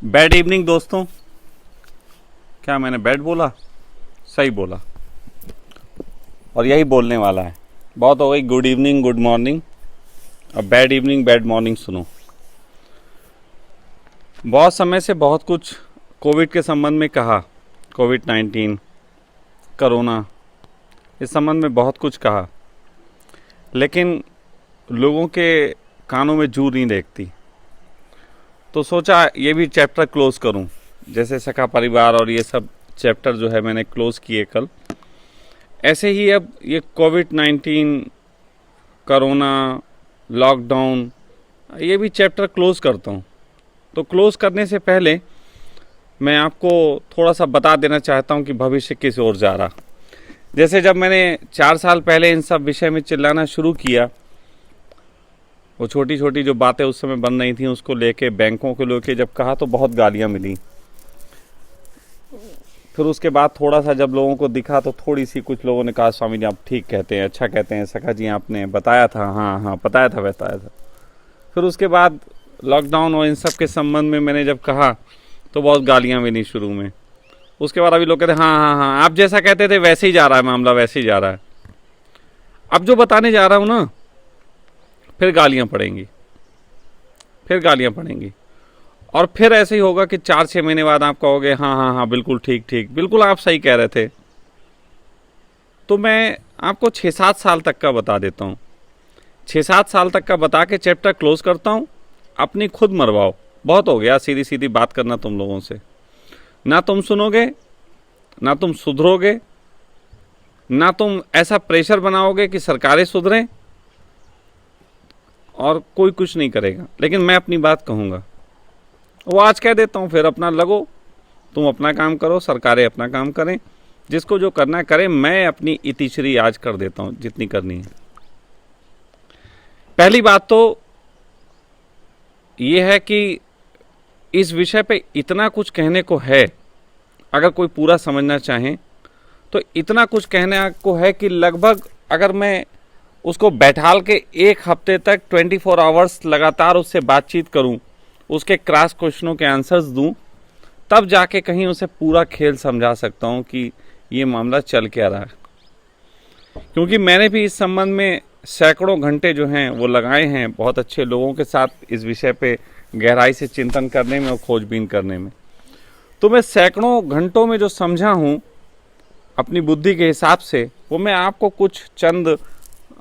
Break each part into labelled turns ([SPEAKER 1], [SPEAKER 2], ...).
[SPEAKER 1] Bad evening दोस्तों। क्या मैंने बैड बोला? सही बोला और यही बोलने वाला है। बहुत हो गई गुड इवनिंग गुड मॉर्निंग, अब बैड इवनिंग बैड मॉर्निंग सुनो। बहुत समय से बहुत कुछ कोविड के संबंध में कहा, कोविड-19 कोरोना इस संबंध में बहुत कुछ कहा, लेकिन लोगों के कानों में जू नहीं देखती। तो सोचा ये भी चैप्टर क्लोज करूं, जैसे सखा परिवार और ये सब चैप्टर जो है मैंने क्लोज किए कल, ऐसे ही अब ये कोविड-19 कोरोना लॉकडाउन ये भी चैप्टर क्लोज करता हूं। तो क्लोज करने से पहले मैं आपको थोड़ा सा बता देना चाहता हूं कि भविष्य किस ओर जा रहा। जैसे जब मैंने 4 साल पहले इन सब विषय में चिल्लाना शुरू किया, वो छोटी छोटी जो बातें उस समय बन रही थी उसको लेके, बैंकों को लेके जब कहा तो बहुत गालियां मिली। फिर उसके बाद थोड़ा सा जब लोगों को दिखा तो थोड़ी सी कुछ लोगों ने कहा स्वामी जी आप ठीक कहते हैं, अच्छा कहते हैं, सखा जी आपने बताया था, हाँ बताया था। फिर उसके बाद लॉकडाउन और इन सब के संबंध में मैंने जब कहा तो बहुत गालियां मिली शुरू में। उसके बाद अभी लोग कहते हैं हाँ आप जैसा कहते थे वैसे ही जा रहा है मामला, वैसे ही जा रहा है। अब जो बताने जा रहा हूँ ना, फिर गालियां पड़ेंगी और फिर ऐसे ही होगा कि 4-6 महीने बाद आप कहोगे हाँ बिल्कुल ठीक, बिल्कुल आप सही कह रहे थे। तो मैं आपको 6-7 साल तक का बता देता हूँ, 6-7 साल तक का बता के चैप्टर क्लोज करता हूँ। अपनी खुद मरवाओ, बहुत हो गया सीधी सीधी बात करना तुम लोगों से। ना तुम सुनोगे, ना तुम सुधरोगे, ना तुम ऐसा प्रेशर बनाओगे कि सरकारें सुधरें, और कोई कुछ नहीं करेगा। लेकिन मैं अपनी बात कहूँगा, वो आज कह देता हूँ, फिर अपना लगो, तुम अपना काम करो, सरकारें अपना काम करें, जिसको जो करना है करें। मैं अपनी इतिश्री आज कर देता हूँ जितनी करनी है। पहली बात तो ये है कि इस विषय पे इतना कुछ कहने को है, अगर कोई पूरा समझना चाहे तो इतना कुछ कहने को है कि लगभग अगर मैं उसको बैठाल के 1 हफ्ते तक 24 आवर्स लगातार उससे बातचीत करूं, उसके क्रॉस क्वेश्चनों के आंसर्स दूं, तब जाके कहीं उसे पूरा खेल समझा सकता हूं कि ये मामला चल क्या रहा है। क्योंकि मैंने भी इस संबंध में सैकड़ों घंटे जो हैं वो लगाए हैं बहुत अच्छे लोगों के साथ इस विषय पे गहराई से चिंतन करने में और खोजबीन करने में। तो मैं सैकड़ों घंटों में जो समझा हूँ अपनी बुद्धि के हिसाब से, वो मैं आपको कुछ चंद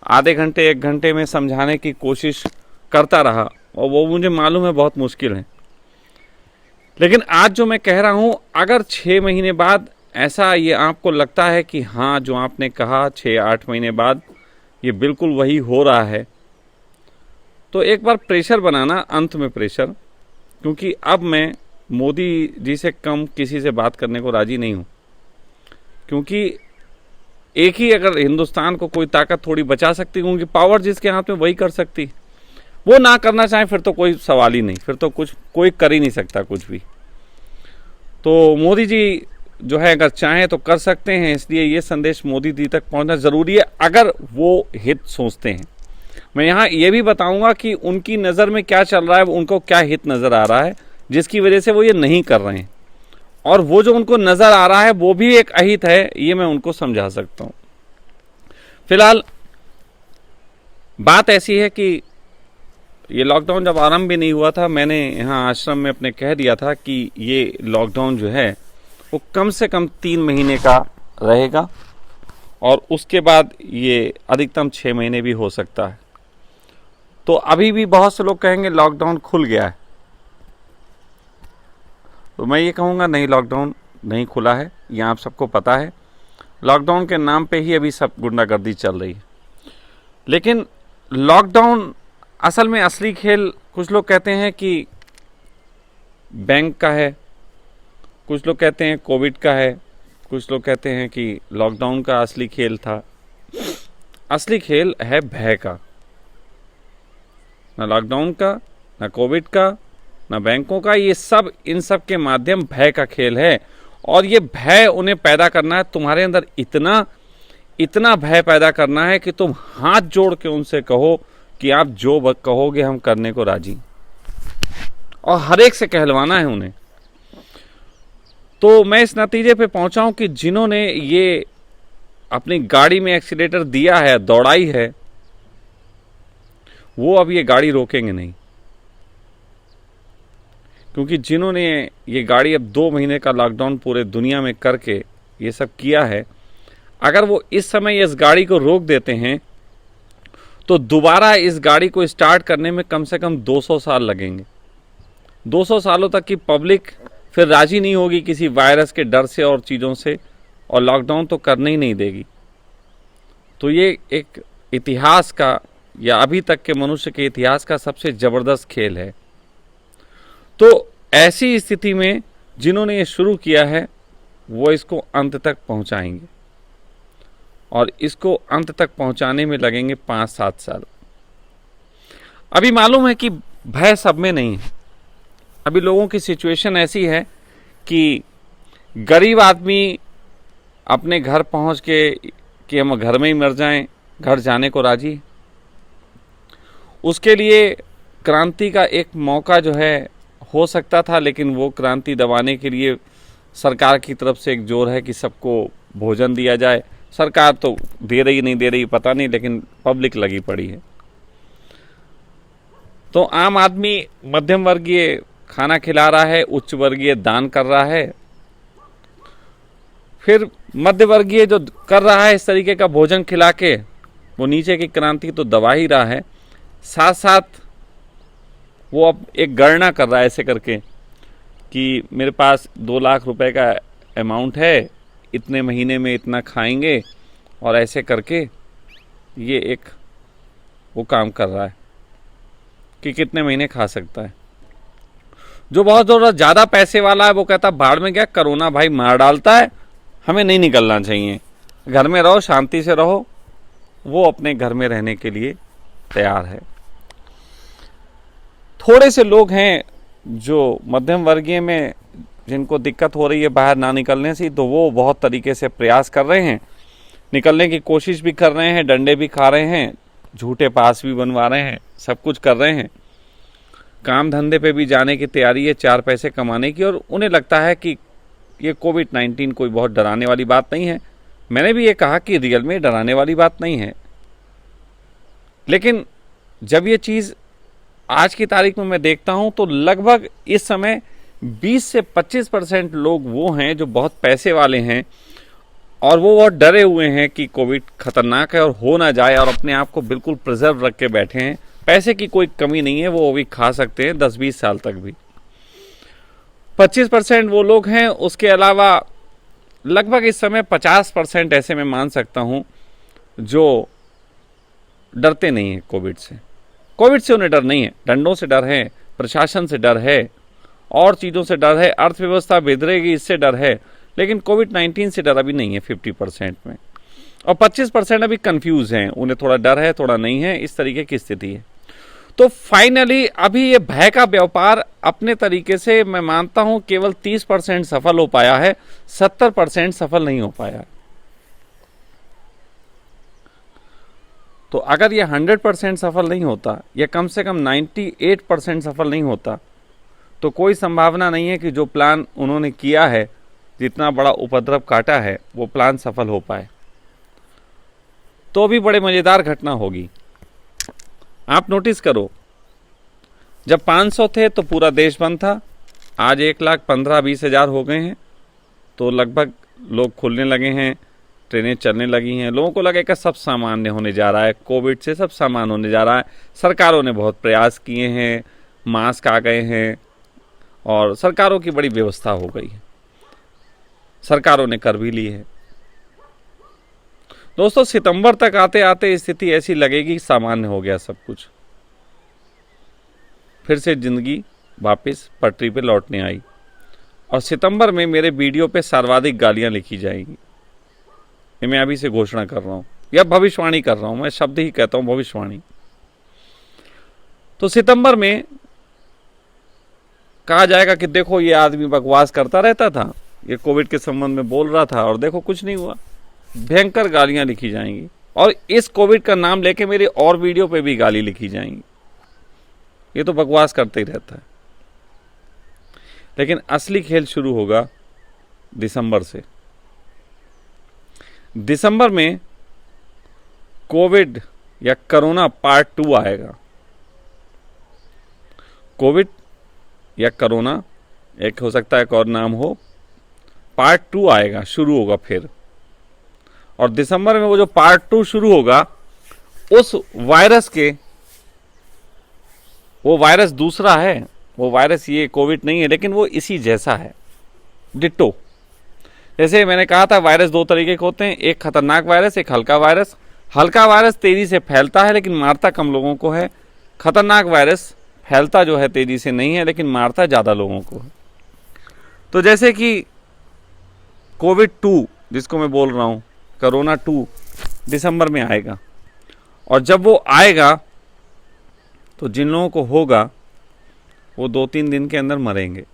[SPEAKER 1] आधे घंटे 1 घंटे में समझाने की कोशिश करता रहा, और वो मुझे मालूम है बहुत मुश्किल है। लेकिन आज जो मैं कह रहा हूं, अगर 6 महीने बाद ऐसा ये आपको लगता है कि हाँ जो आपने कहा 6-8 महीने बाद ये बिल्कुल वही हो रहा है, तो एक बार प्रेशर बनाना, अंत में प्रेशर। क्योंकि अब मैं मोदी जी से कम किसी से बात करने को राजी नहीं हूं। क्योंकि एक ही अगर हिंदुस्तान को कोई ताकत थोड़ी बचा सकती, क्योंकि पावर जिसके हाथ में वही कर सकती, वो ना करना चाहे फिर तो कोई सवाल ही नहीं, फिर तो कुछ कोई कर ही नहीं सकता कुछ भी। तो मोदी जी जो है अगर चाहें तो कर सकते हैं, इसलिए ये संदेश मोदी जी तक पहुंचना जरूरी है अगर वो हित सोचते हैं। मैं यहाँ ये भी बताऊंगा कि उनकी नज़र में क्या चल रहा है, उनको क्या हित नज़र आ रहा है जिसकी वजह से वो ये नहीं कर रहे हैं, और वो जो उनको नज़र आ रहा है वो भी एक अहित है, ये मैं उनको समझा सकता हूँ। फिलहाल बात ऐसी है कि ये लॉकडाउन जब आरंभ भी नहीं हुआ था, मैंने यहाँ आश्रम में अपने कह दिया था कि ये लॉकडाउन जो है वो कम से कम 3 महीने का रहेगा, और उसके बाद ये अधिकतम 6 महीने भी हो सकता है। तो अभी भी बहुत से लोग कहेंगे लॉकडाउन खुल गया है, तो मैं ये कहूँगा नहीं, लॉकडाउन नहीं खुला है, ये आप सबको पता है। लॉकडाउन के नाम पे ही अभी सब गुंडागर्दी चल रही है। लेकिन लॉकडाउन असल में असली खेल कुछ लोग कहते हैं कि बैंक का है, कुछ लोग कहते हैं कोविड का है, कुछ लोग कहते हैं कि लॉकडाउन का असली खेल था। असली खेल है भय का, ना लॉकडाउन का, ना कोविड का, ना बैंकों का। ये सब इन सब के माध्यम भय का खेल है, और ये भय उन्हें पैदा करना है तुम्हारे अंदर, इतना भय पैदा करना है कि तुम हाथ जोड़ के उनसे कहो कि आप जो कहोगे हम करने को राजी, और हर एक से कहलवाना है उन्हें तो मैं इस नतीजे पे पहुंचा हूं कि जिन्होंने ये अपनी गाड़ी में एक्सीलेटर दिया है, दौड़ाई है, वो अब ये गाड़ी रोकेंगे नहीं। क्योंकि जिन्होंने ये गाड़ी अब 2 महीने का लॉकडाउन पूरे दुनिया में करके ये सब किया है, अगर वो इस समय इस गाड़ी को रोक देते हैं तो दोबारा इस गाड़ी को स्टार्ट करने में कम से कम 200 साल लगेंगे। 200 सालों तक की पब्लिक फिर राजी नहीं होगी किसी वायरस के डर से और चीज़ों से, और लॉकडाउन तो करने ही नहीं देगी। तो ये एक इतिहास का, या अभी तक के मनुष्य के इतिहास का सबसे ज़बरदस्त खेल है। तो ऐसी स्थिति में जिन्होंने ये शुरू किया है वो इसको अंत तक पहुंचाएंगे, और इसको अंत तक पहुंचाने में लगेंगे 5-7 साल। अभी मालूम है कि भय सब में नहीं है। अभी लोगों की सिचुएशन ऐसी है कि गरीब आदमी अपने घर पहुंच के कि हम घर में ही मर जाएं, घर जाने को राजी है। उसके लिए क्रांति का एक मौका जो है हो सकता था, लेकिन वो क्रांति दबाने के लिए सरकार की तरफ से एक जोर है कि सबको भोजन दिया जाए। सरकार तो दे रही नहीं दे रही पता नहीं, लेकिन पब्लिक लगी पड़ी है। तो आम आदमी मध्यम वर्गीय खाना खिला रहा है, उच्च वर्गीय दान कर रहा है, फिर मध्य वर्गीय जो कर रहा है इस तरीके का भोजन खिला के, वो नीचे की क्रांति तो दबा ही रहा है। साथ साथ वो अब एक गणना कर रहा है ऐसे करके कि मेरे पास 2 लाख रुपए का अमाउंट है, इतने महीने में इतना खाएंगे, और ऐसे करके ये एक वो काम कर रहा है कि कितने महीने खा सकता है। जो बहुत ज़्यादा पैसे वाला है वो कहता भाड़ में गया, कोरोना भाई मार डालता है, हमें नहीं निकलना चाहिए, घर में रहो, शांति से रहो। वो अपने घर में रहने के लिए तैयार है। थोड़े से लोग हैं जो मध्यम वर्गीय में जिनको दिक्कत हो रही है बाहर ना निकलने से, तो वो बहुत तरीके से प्रयास कर रहे हैं, निकलने की कोशिश भी कर रहे हैं, डंडे भी खा रहे हैं, झूठे पास भी बनवा रहे हैं, सब कुछ कर रहे हैं, काम धंधे पे भी जाने की तैयारी है 4 पैसे कमाने की। और उन्हें लगता है कि ये कोविड-19 कोई बहुत डराने वाली बात नहीं है। मैंने भी ये कहा कि रियल में डराने वाली बात नहीं है, लेकिन जब ये चीज़ आज की तारीख में मैं देखता हूं तो लगभग इस समय 20 से 25% लोग वो हैं जो बहुत पैसे वाले हैं, और वो बहुत डरे हुए हैं कि कोविड खतरनाक है और हो ना जाए, और अपने आप को बिल्कुल प्रिजर्व रख के बैठे हैं। पैसे की कोई कमी नहीं है, वो भी खा सकते हैं 10-20 साल तक भी। 25% वो लोग हैं। उसके अलावा लगभग इस समय 50% ऐसे मैं मान सकता हूं जो डरते नहीं हैं कोविड से। कोविड से उन्हें डर नहीं है, डंडों से डर है, प्रशासन से डर है, और चीज़ों से डर है, अर्थव्यवस्था बिगड़ेगी इससे डर है, लेकिन कोविड-19 से डर अभी नहीं है 50% में। और 25% अभी कंफ्यूज हैं, उन्हें थोड़ा डर है थोड़ा नहीं है, इस तरीके की स्थिति है। तो फाइनली अभी ये भय का व्यापार अपने तरीके से मैं मानता हूं केवल 30% सफल हो पाया है, 70% सफल नहीं हो पाया। तो अगर ये 100% सफल नहीं होता, या कम से कम 98% सफल नहीं होता, तो कोई संभावना नहीं है कि जो प्लान उन्होंने किया है, जितना बड़ा उपद्रव काटा है, वो प्लान सफल हो पाए। तो भी बड़े मज़ेदार घटना होगी। आप नोटिस करो, जब 500 थे तो पूरा देश बंद था, आज 1,15,20,000 हो गए हैं, तो लगभग लोग खुलने लगे हैं, ट्रेनें चलने लगी हैं, लोगों को लगेगा सब सामान्य होने जा रहा है, कोविड से सब सामान होने जा रहा है। सरकारों ने बहुत प्रयास किए हैं, मास्क आ गए हैं, और सरकारों की बड़ी व्यवस्था हो गई है, सरकारों ने कर भी ली है। दोस्तों, सितंबर तक आते आते स्थिति ऐसी लगेगी सामान्य हो गया सब कुछ, फिर से जिंदगी वापस पटरी पे लौटने आई। और सितंबर में मेरे वीडियो पे सर्वाधिक गालियां लिखी जाएंगी, ये मैं अभी से घोषणा कर रहा हूं, या भविष्यवाणी कर रहा हूं, मैं शब्द ही कहता हूं भविष्यवाणी। तो सितंबर में कहा जाएगा कि देखो ये आदमी बकवास करता रहता था, ये कोविड के संबंध में बोल रहा था, और देखो कुछ नहीं हुआ। भयंकर गालियां लिखी जाएंगी, और इस कोविड का नाम लेके मेरे और वीडियो पे भी गाली लिखी जाएंगी, ये तो बकवास करते ही रहता है। लेकिन असली खेल शुरू होगा दिसंबर से। दिसंबर में कोविड या कोरोना पार्ट 2 आएगा। कोविड या कोरोना, एक हो सकता है एक और नाम हो, पार्ट 2 आएगा, शुरू होगा फिर। और दिसंबर में वो जो पार्ट 2 शुरू होगा, उस वायरस के, वो वायरस दूसरा है, वो वायरस ये कोविड नहीं है, लेकिन वो इसी जैसा है, डिट्टो। जैसे मैंने कहा था वायरस दो तरीके के होते हैं, एक खतरनाक वायरस, एक हल्का वायरस। हल्का वायरस तेजी से फैलता है लेकिन मारता कम लोगों को है। खतरनाक वायरस फैलता जो है तेजी से नहीं है लेकिन मारता ज़्यादा लोगों को है। तो जैसे कि कोविड 2 जिसको मैं बोल रहा हूँ, कोरोना 2 दिसंबर में आएगा। और जब वो आएगा तो जिन लोगों को होगा वो 2-3 दिन के अंदर मरेंगे।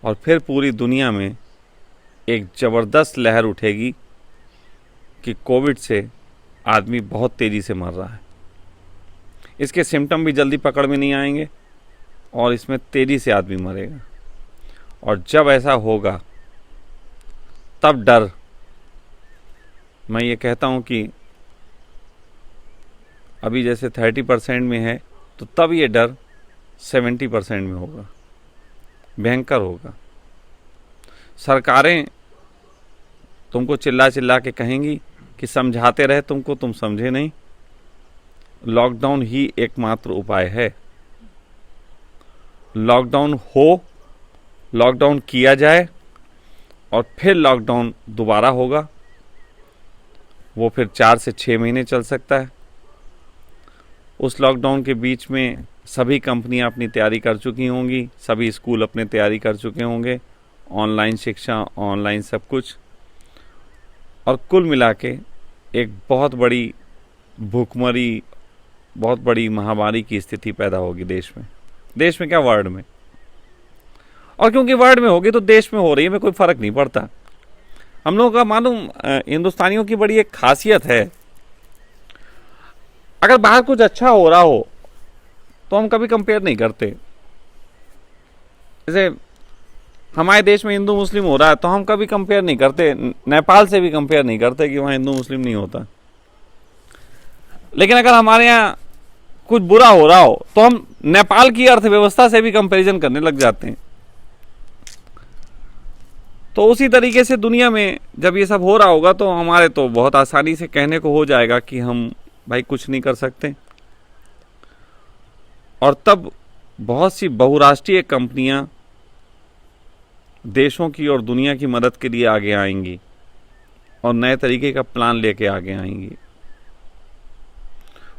[SPEAKER 1] और फिर पूरी दुनिया में एक ज़बरदस्त लहर उठेगी कि कोविड से आदमी बहुत तेज़ी से मर रहा है। इसके सिम्टम भी जल्दी पकड़ में नहीं आएंगे और इसमें तेज़ी से आदमी मरेगा। और जब ऐसा होगा तब डर, मैं ये कहता हूँ कि अभी जैसे 30% में है तो तब ये डर 70% में होगा, भयंकर होगा। सरकारें तुमको चिल्ला चिल्ला के कहेंगी कि समझाते रहे तुमको, तुम समझे नहीं। लॉकडाउन ही एकमात्र उपाय है। लॉकडाउन हो, लॉकडाउन किया जाए और फिर लॉकडाउन दोबारा होगा। वो फिर 4 से 6 महीने चल सकता है। उस लॉकडाउन के बीच में सभी कंपनियां अपनी तैयारी कर चुकी होंगी, सभी स्कूल अपनी तैयारी कर चुके होंगे, ऑनलाइन शिक्षा, ऑनलाइन सब कुछ। और कुल मिला के एक बहुत बड़ी भूखमरी, बहुत बड़ी महामारी की स्थिति पैदा होगी देश में। देश में क्या, वर्ल्ड में। और क्योंकि वर्ल्ड में होगी तो देश में हो रही है, में कोई फ़र्क नहीं पड़ता। हम लोगों का मालूम, हिंदुस्तानियों की बड़ी एक खासियत है, अगर बाहर कुछ अच्छा हो रहा हो तो हम कभी कंपेयर नहीं करते। जैसे हमारे देश में हिंदू मुस्लिम हो रहा है तो हम कभी कंपेयर नहीं करते, नेपाल से भी कंपेयर नहीं करते कि वहाँ हिंदू मुस्लिम नहीं होता। लेकिन अगर हमारे यहाँ कुछ बुरा हो रहा हो तो हम नेपाल की अर्थव्यवस्था से भी कंपैरिजन करने लग जाते हैं। तो उसी तरीके से दुनिया में जब ये सब हो रहा होगा तो हमारे तो बहुत आसानी से कहने को हो जाएगा कि हम भाई कुछ नहीं कर सकते। और तब बहुत सी बहुराष्ट्रीय कंपनियां देशों की और दुनिया की मदद के लिए आगे आएंगी और नए तरीके का प्लान लेके आगे आएंगी।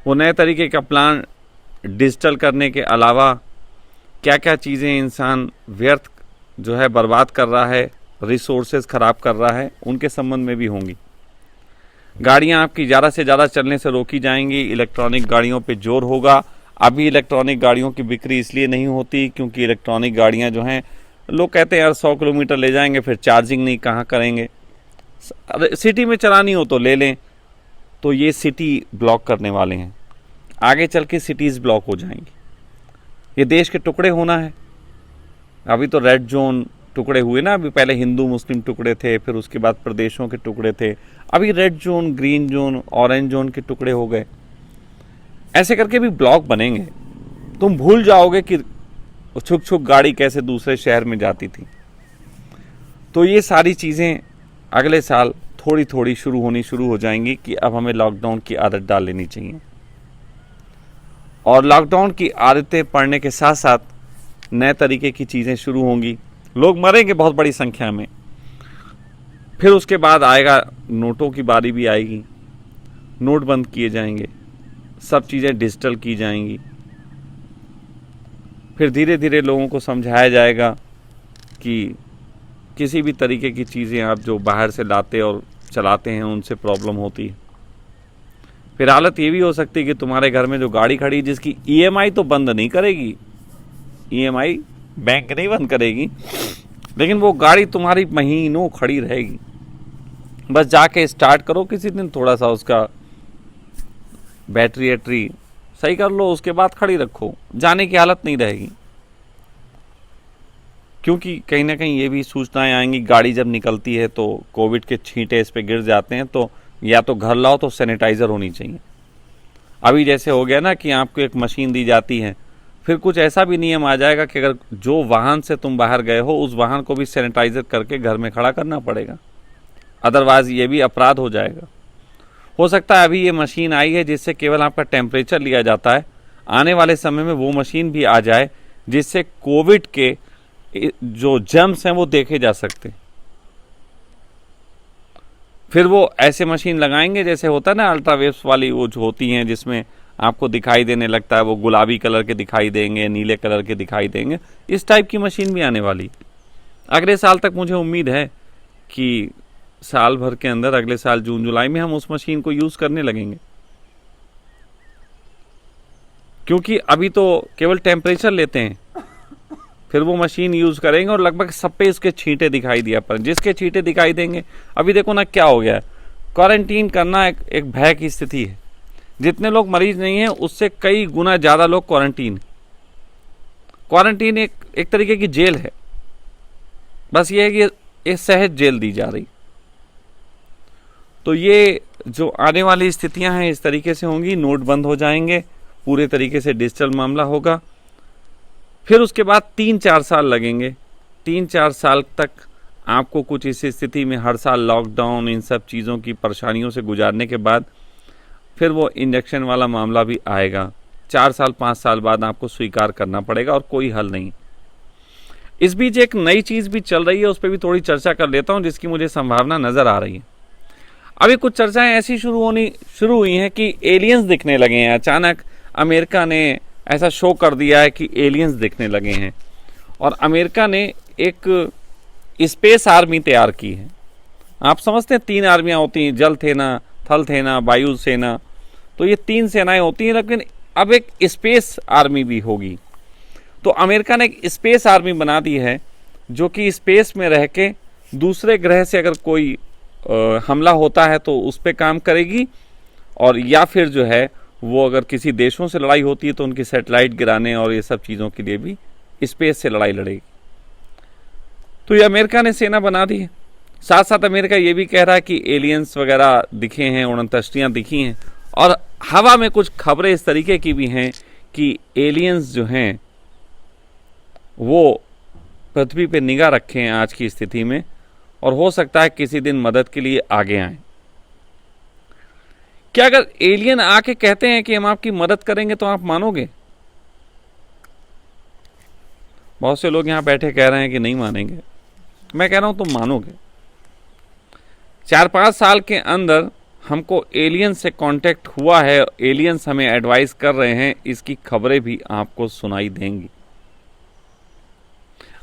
[SPEAKER 1] वो नए तरीके का प्लान डिजिटल करने के अलावा क्या क्या चीज़ें इंसान व्यर्थ जो है बर्बाद कर रहा है, रिसोर्सेज ख़राब कर रहा है, उनके संबंध में भी होंगी। गाड़ियां आपकी ज़्यादा से ज़्यादा चलने से रोकी जाएंगी, इलेक्ट्रॉनिक गाड़ियों पे जोर होगा। अभी इलेक्ट्रॉनिक गाड़ियों की बिक्री इसलिए नहीं होती क्योंकि इलेक्ट्रॉनिक गाड़ियां जो हैं, लोग कहते हैं यार 100 किलोमीटर ले जाएंगे फिर चार्जिंग नहीं कहाँ करेंगे, सिटी में चलानी हो तो ले लें। तो ये सिटी ब्लॉक करने वाले हैं, आगे चल के सिटीज़ ब्लॉक हो जाएंगी। ये देश के टुकड़े होना है। अभी तो रेड जोन टुकड़े हुए ना, अभी पहले हिंदू मुस्लिम टुकड़े थे, फिर उसके बाद प्रदेशों के टुकड़े थे, अभी red zone, green zone, orange zone के टुकड़े हो गए। ऐसे करके भी ब्लॉक बनेंगे। तुम भूल जाओगे कि छुक छुक गाड़ी कैसे दूसरे शहर में जाती थी। तो ये सारी चीज़ें अगले साल थोड़ी थोड़ी शुरू हो जाएंगी कि अब हमें लॉकडाउन की आदत डाल लेनी चाहिए। और लॉकडाउन की आदतें पड़ने के साथ साथ नए तरीके की चीज़ें शुरू होंगी। लोग मरेंगे बहुत बड़ी संख्या में। फिर उसके बाद आएगा, नोटों की बारी भी आएगी, नोट बंद किए जाएंगे, सब चीज़ें डिजिटल की जाएंगी। फिर धीरे धीरे लोगों को समझाया जाएगा कि किसी भी तरीके की चीज़ें आप जो बाहर से लाते और चलाते हैं उनसे प्रॉब्लम होती है। फिर हालत ये भी हो सकती है कि तुम्हारे घर में जो गाड़ी खड़ी जिसकी ईएमआई तो बंद नहीं करेगी, ईएमआई बैंक नहीं बंद करेगी, लेकिन वो गाड़ी तुम्हारी महीनों खड़ी रहेगी। बस जाके स्टार्ट करो किसी दिन, थोड़ा सा उसका बैटरी वैटरी सही कर लो, उसके बाद खड़ी रखो, जाने की हालत नहीं रहेगी। क्योंकि कहीं ना कहीं ये भी सूचनाएं आएंगी, गाड़ी जब निकलती है तो कोविड के छींटे इस पे गिर जाते हैं, तो या तो घर लाओ तो सैनिटाइज़र होनी चाहिए। अभी जैसे हो गया ना कि आपको एक मशीन दी जाती है, फिर कुछ ऐसा भी नियम आ जाएगा कि अगर जो वाहन से तुम बाहर गए हो उस वाहन को भी सैनिटाइज़र करके घर में खड़ा करना पड़ेगा, अदरवाइज़ ये भी अपराध हो जाएगा। हो सकता है अभी ये मशीन आई है जिससे केवल आपका टेम्परेचर लिया जाता है, आने वाले समय में वो मशीन भी आ जाए जिससे कोविड के जो जर्म्स हैं वो देखे जा सकते हैं। फिर वो ऐसे मशीन लगाएंगे जैसे होता है ना अल्ट्रावेव्स वाली, वो जो होती हैं जिसमें आपको दिखाई देने लगता है, वो गुलाबी कलर के दिखाई देंगे, नीले कलर के दिखाई देंगे, इस टाइप की मशीन भी आने वाली। अगले साल तक मुझे उम्मीद है कि साल भर के अंदर, अगले साल जून जुलाई में हम उस मशीन को यूज़ करने लगेंगे, क्योंकि अभी तो केवल टेम्परेचर लेते हैं, फिर वो मशीन यूज़ करेंगे और लगभग सब पे इसके छींटे दिखाई दिया, पर जिसके छींटे दिखाई देंगे। अभी देखो ना क्या हो गया है, क्वारंटीन करना एक भय की स्थिति है। जितने लोग मरीज नहीं हैं उससे कई गुना ज़्यादा लोग क्वारंटीन एक तरीके की जेल है, बस ये है कि एक सहज जेल दी जा रही। तो ये जो आने वाली स्थितियां हैं इस तरीके से होंगी, नोट बंद हो जाएंगे, पूरे तरीके से डिजिटल मामला होगा। फिर उसके बाद 3-4 साल लगेंगे, 3-4 साल तक आपको कुछ इस स्थिति में हर साल लॉकडाउन, इन सब चीज़ों की परेशानियों से गुजारने के बाद फिर वो इंजेक्शन वाला मामला भी आएगा। 4 साल 5 साल बाद आपको स्वीकार करना पड़ेगा और कोई हल नहीं। इस बीच एक नई चीज़ भी चल रही है, उस पर भी थोड़ी चर्चा कर लेता हूँ, जिसकी मुझे संभावना नज़र आ रही है। अभी कुछ चर्चाएं ऐसी शुरू हुई हैं कि एलियंस दिखने लगे हैं। अचानक अमेरिका ने ऐसा शो कर दिया है कि एलियंस दिखने लगे हैं, और अमेरिका ने एक स्पेस आर्मी तैयार की है। आप समझते हैं 3 आर्मियां होती हैं, जल सेना, थल सेना, वायु सेना, तो ये 3 सेनाएं होती हैं, लेकिन अब एक स्पेस आर्मी भी होगी। तो अमेरिका ने एक स्पेस आर्मी बना दी है जो कि स्पेस में रह के दूसरे ग्रह से अगर कोई हमला होता है तो उस पर काम करेगी, और या फिर जो है वो अगर किसी देशों से लड़ाई होती है तो उनकी सैटेलाइट गिराने और ये सब चीज़ों के लिए भी स्पेस से लड़ाई लड़ेगी। तो ये अमेरिका ने सेना बना दी है। साथ साथ अमेरिका ये भी कह रहा है कि एलियंस वगैरह दिखे हैं, उड़नतष्टियाँ दिखी हैं, और हवा में कुछ खबरें इस तरीके की भी हैं कि एलियंस जो हैं वो पृथ्वी पे निगाह रखे हैं आज की स्थिति में, और हो सकता है किसी दिन मदद के लिए आगे आएं। क्या अगर एलियन आके कहते हैं कि हम आपकी मदद करेंगे तो आप मानोगे? बहुत से लोग यहां बैठे कह रहे हैं कि नहीं मानेंगे। मैं कह रहा हूं तुम मानोगे। 4-5 साल के अंदर हमको एलियन से कांटेक्ट हुआ है, एलियंस हमें एडवाइस कर रहे हैं, इसकी खबरें भी आपको सुनाई देंगी।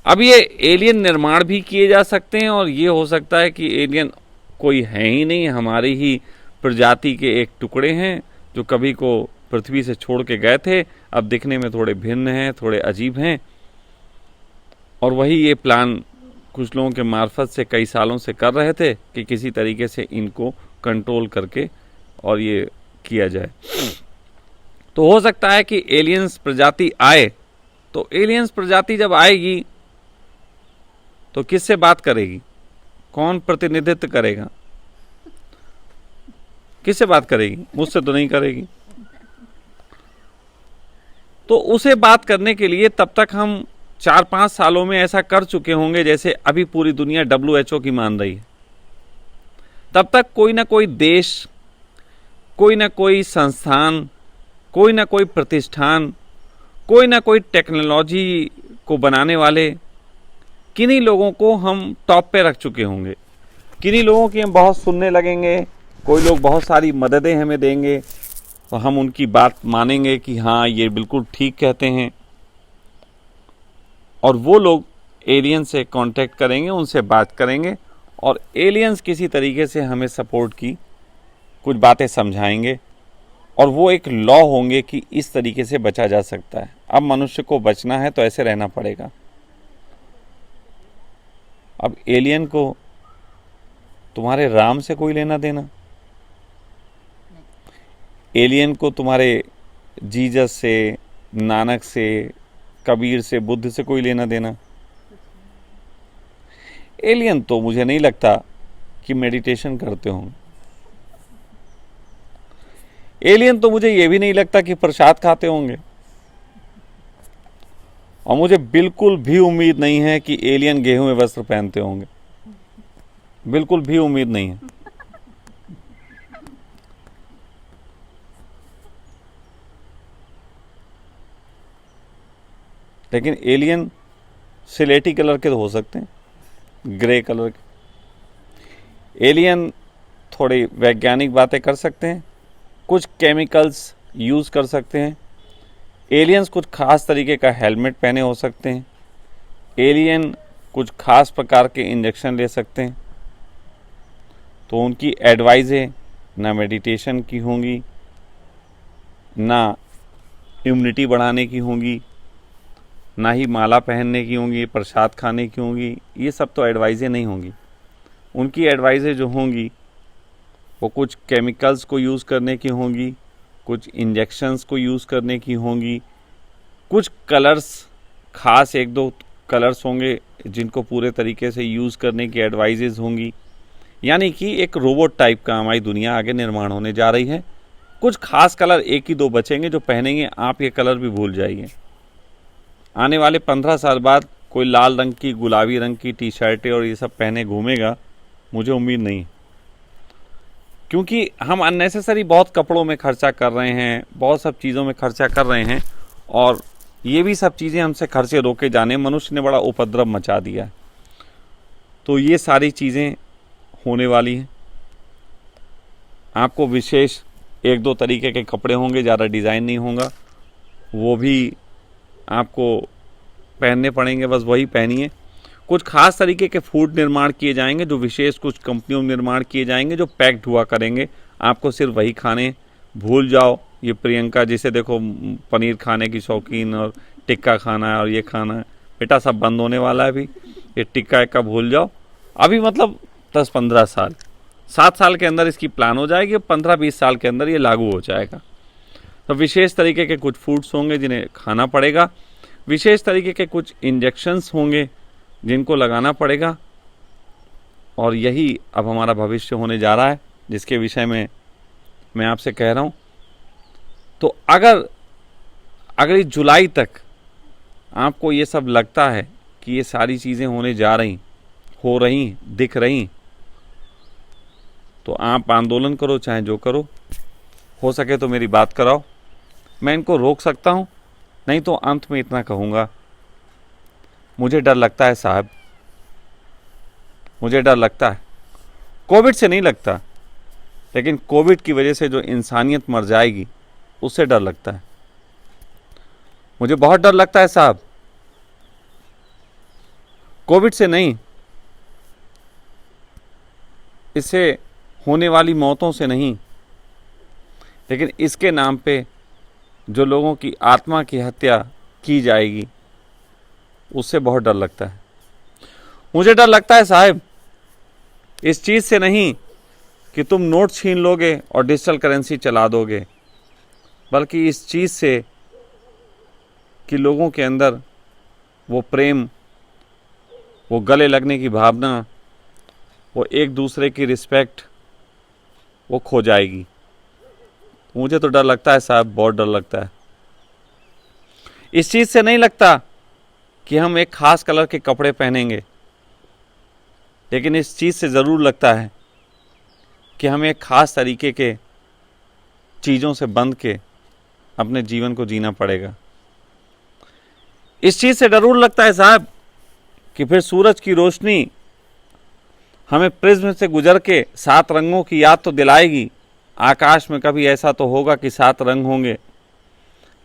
[SPEAKER 1] अब ये एलियन निर्माण भी किए जा सकते हैं, और ये हो सकता है कि एलियन कोई है ही नहीं, हमारी ही प्रजाति के एक टुकड़े हैं जो कभी को पृथ्वी से छोड़ के गए थे, अब दिखने में थोड़े भिन्न हैं, थोड़े अजीब हैं, और वही ये प्लान कुछ लोगों के मार्फत से कई सालों से कर रहे थे कि किसी तरीके से इनको कंट्रोल करके और ये किया जाए। तो हो सकता है कि एलियंस प्रजाति आए, तो एलियंस प्रजाति जब आएगी तो किससे बात करेगी? कौन प्रतिनिधित्व करेगा? किससे बात करेगी? मुझसे तो नहीं करेगी। तो उसे बात करने के लिए तब तक हम 4-5 सालों में ऐसा कर चुके होंगे जैसे अभी पूरी दुनिया WHO की मान रही है। तब तक कोई ना कोई देश, कोई ना कोई संस्थान, कोई ना कोई प्रतिष्ठान, कोई ना कोई टेक्नोलॉजी को बनाने वाले किन्हीं लोगों को हम टॉप पे रख चुके होंगे। किन्हीं लोगों की हम बहुत सुनने लगेंगे, कोई लोग बहुत सारी मददें हमें देंगे तो हम उनकी बात मानेंगे कि हाँ ये बिल्कुल ठीक कहते हैं, और वो लोग एलियन से कांटेक्ट करेंगे, उनसे बात करेंगे, और एलियंस किसी तरीके से हमें सपोर्ट की कुछ बातें समझाएंगे, और वो एक लॉ होंगे कि इस तरीके से बचा जा सकता है। अब मनुष्य को बचना है तो ऐसे रहना पड़ेगा। अब एलियन को तुम्हारे राम से कोई लेना देना? एलियन को तुम्हारे जीसस से, नानक से, कबीर से, बुद्ध से कोई लेना देना? एलियन तो मुझे नहीं लगता कि मेडिटेशन करते होंगे। एलियन तो मुझे ये भी नहीं लगता कि प्रसाद खाते होंगे। और मुझे बिल्कुल भी उम्मीद नहीं है कि एलियन गेहूं वस्त्र पहनते होंगे, बिल्कुल भी उम्मीद नहीं है। लेकिन एलियन सिलेटी कलर के तो हो सकते हैं, ग्रे कलर के। एलियन थोड़ी वैज्ञानिक बातें कर सकते हैं, कुछ केमिकल्स यूज़ कर सकते हैं। एलियंस कुछ खास तरीके का हेलमेट पहने हो सकते हैं। एलियन कुछ खास प्रकार के इंजेक्शन ले सकते हैं। तो उनकी एडवाइजें ना मेडिटेशन की होंगी, ना इम्यूनिटी बढ़ाने की होंगी, ना ही माला पहनने की होंगी, प्रसाद खाने की होंगी। ये सब तो एडवाइजें नहीं होंगी। उनकी एडवाइजें जो होंगी वो कुछ केमिकल्स को यूज़ करने की होंगी, कुछ इंजेक्शंस को यूज़ करने की होंगी, कुछ कलर्स, खास एक दो कलर्स होंगे जिनको पूरे तरीके से यूज़ करने की एडवाइजेज होंगी। यानी कि एक रोबोट टाइप का हमारी दुनिया आगे निर्माण होने जा रही है। कुछ खास कलर एक ही दो बचेंगे जो पहनेंगे आप ये कलर भी भूल जाइए। आने वाले 15 साल बाद कोई लाल रंग की, गुलाबी रंग की टी शर्टें और ये सब पहने घूमेगा, मुझे उम्मीद नहीं। क्योंकि हम अननेसेसरी बहुत कपड़ों में खर्चा कर रहे हैं, बहुत सब चीज़ों में खर्चा कर रहे हैं, और ये भी सब चीज़ें हमसे खर्चे रोके जाने, मनुष्य ने बड़ा उपद्रव मचा दिया है। तो ये सारी चीज़ें होने वाली हैं। आपको विशेष एक दो तरीके के कपड़े होंगे, ज़्यादा डिज़ाइन नहीं होगा, वो भी आपको पहनने पड़ेंगे, बस वही पहनिए। कुछ खास तरीके के फूड निर्माण किए जाएंगे, जो विशेष कुछ कंपनियों में निर्माण किए जाएंगे, जो पैक्ड हुआ करेंगे। आपको सिर्फ वही खाने, भूल जाओ ये प्रियंका जिसे देखो पनीर खाने की शौकीन और टिक्का खाना है और ये खाना है, बेटा सब बंद होने वाला है अभी। ये टिक्का का भूल जाओ अभी, मतलब 10-15 साल, 7 साल के अंदर इसकी प्लान हो जाएगी, 15-20 साल के अंदर ये लागू हो जाएगा। तो विशेष तरीके के कुछ फूड्स होंगे जिन्हें खाना पड़ेगा, विशेष तरीके के कुछ इंजेक्शंस होंगे जिनको लगाना पड़ेगा, और यही अब हमारा भविष्य होने जा रहा है जिसके विषय में मैं आपसे कह रहा हूँ। तो अगर अगली जुलाई तक आपको ये सब लगता है कि ये सारी चीज़ें होने जा रही, हो रही, दिख रही, तो आप आंदोलन करो, चाहे जो करो, हो सके तो मेरी बात कराओ, मैं इनको रोक सकता हूँ। नहीं तो अंत में इतना कहूँगा, मुझे डर लगता है साहब, मुझे डर लगता है। कोविड से नहीं लगता, लेकिन कोविड की वजह से जो इंसानियत मर जाएगी उससे डर लगता है। मुझे बहुत डर लगता है साहब, कोविड से नहीं, इससे होने वाली मौतों से नहीं, लेकिन इसके नाम पे जो लोगों की आत्मा की हत्या की जाएगी उससे बहुत डर लगता है। मुझे डर लगता है साहब इस चीज़ से नहीं कि तुम नोट छीन लोगे और डिजिटल करेंसी चला दोगे, बल्कि इस चीज़ से कि लोगों के अंदर वो प्रेम, वो गले लगने की भावना, वो एक दूसरे की रिस्पेक्ट, वो खो जाएगी। मुझे तो डर लगता है साहब, बहुत डर लगता है। इस चीज़ से नहीं लगता कि हम एक खास कलर के कपड़े पहनेंगे, लेकिन इस चीज़ से ज़रूर लगता है कि हमें एक खास तरीके के चीज़ों से बंध के अपने जीवन को जीना पड़ेगा। इस चीज़ से ज़रूर लगता है साहब कि फिर सूरज की रोशनी हमें प्रिज्म से गुजर के 7 रंगों की याद तो दिलाएगी। आकाश में कभी ऐसा तो होगा कि 7 रंग होंगे,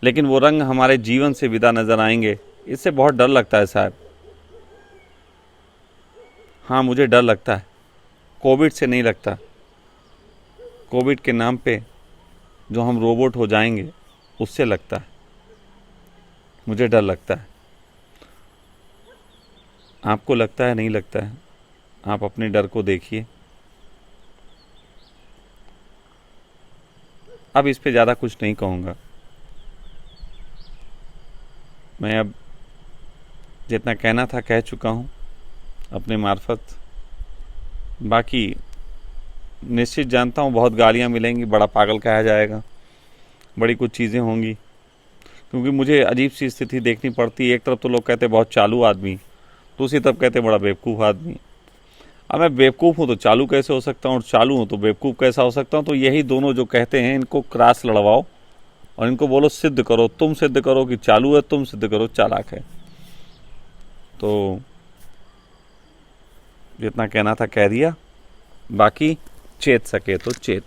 [SPEAKER 1] लेकिन वो रंग हमारे जीवन से विदा नजर आएंगे। इससे बहुत डर लगता है साहब। हाँ, मुझे डर लगता है, कोविड से नहीं लगता। कोविड के नाम पे जो हम रोबोट हो जाएंगे उससे लगता है, मुझे डर लगता है। आपको लगता है नहीं लगता है, आप अपने डर को देखिए। अब इस पे ज़्यादा कुछ नहीं कहूँगा, मैं अब जितना कहना था कह चुका हूँ। अपने मार्फत। बाकी निश्चित जानता हूँ बहुत गालियाँ मिलेंगी, बड़ा पागल कहा जाएगा, बड़ी कुछ चीज़ें होंगी, क्योंकि मुझे अजीब सी स्थिति देखनी पड़ती है। एक तरफ तो लोग कहते हैं बहुत चालू आदमी, दूसरी तरफ कहते हैं बड़ा बेवकूफ़ आदमी। अब मैं बेवकूफ़ हूँ तो चालू कैसे हो सकता हूँ, और चालू हूँ तो बेवकूफ़ कैसा हो सकता हूँ? तो यही दोनों जो कहते हैं इनको क्रॉस लड़वाओ और इनको बोलो सिद्ध करो, तुम सिद्ध करो कि चालू है, तुम सिद्ध करो चालाक है। तो जितना कहना था कह दिया, बाकी चेत सके तो चेत।